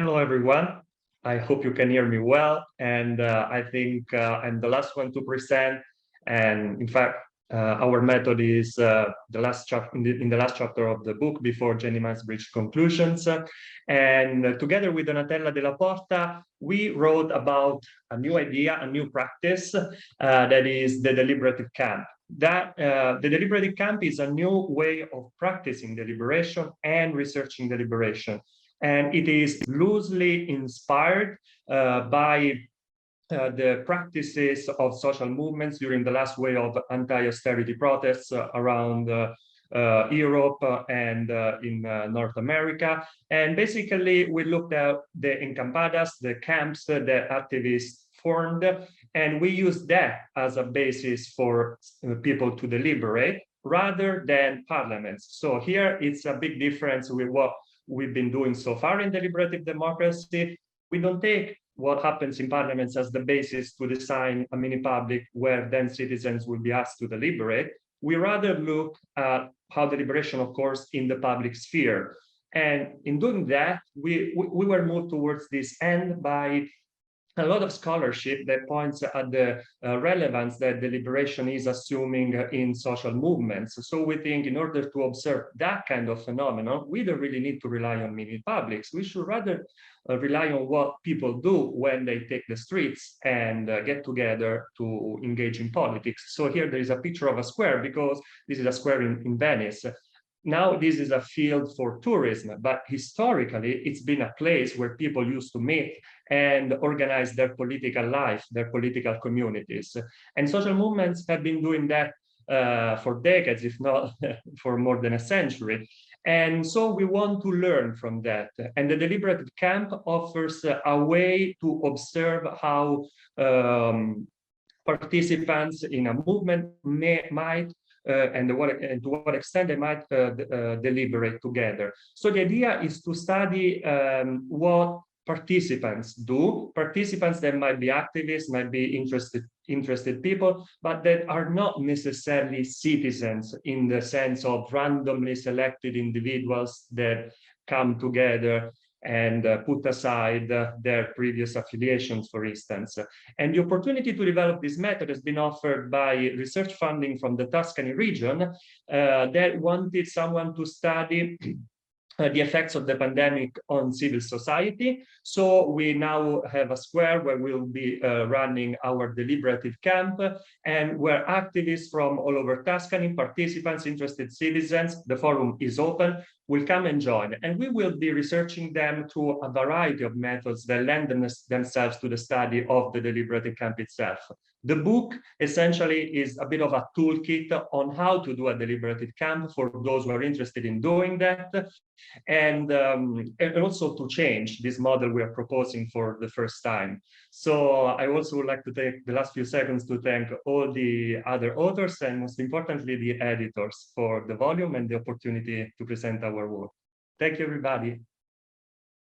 Hello, everyone. I hope you can hear me well. And I think I'm the last one to present. And in fact, our method is the last chapter in the last chapter of the book before Jenny Mansbridge conclusions. And together with Donatella Della Porta, we wrote about a new idea, a new practice that is the deliberative camp. The deliberative camp is a new way of practicing deliberation and researching deliberation. And it is loosely inspired by the practices of social movements during the last wave of anti-austerity protests around Europe and in North America. And basically, we looked at the encampadas, the camps that activists formed, and we used that as a basis for people to deliberate rather than parliaments. So here it's a big difference with what we've been doing so far in deliberative democracy. We don't take what happens in parliaments as the basis to design a mini public where then citizens will be asked to deliberate. We rather look at how deliberation occurs in the public sphere. And in doing that, we were moved towards this end by a lot of scholarship that points at the relevance that deliberation is assuming in social movements. So we think in order to observe that kind of phenomenon, we don't really need to rely on mini publics. We should rather rely on what people do when they take the streets and get together to engage in politics. So here there is a picture of a square because this is a square in Venice. Now this is a field for tourism, but historically it's been a place where people used to meet and organize their political life, their political communities. And social movements have been doing that for decades, if not for more than a century. And so we want to learn from that. And the deliberative camp offers a way to observe how participants in a movement might and to what extent they might deliberate together. So the idea is to study what participants do, participants that might be activists, might be interested people, but that are not necessarily citizens in the sense of randomly selected individuals that come together and put aside their previous affiliations, for instance. And the opportunity to develop this method has been offered by research funding from the Tuscany region that wanted someone to study the effects of the pandemic on civil society. So we now have a square where we'll be running our deliberative camp, and where activists from all over Tuscany, participants, interested citizens, the forum is open, will come and join. And we will be researching them through a variety of methods that lend themselves to the study of the deliberative camp itself. The book essentially is a bit of a toolkit on how to do a deliberative camp for those who are interested in doing that, and also to change this model we are proposing for the first time. So I also would like to take the last few seconds to thank all the other authors and most importantly, the editors for the volume and the opportunity to present our work. Thank you, everybody.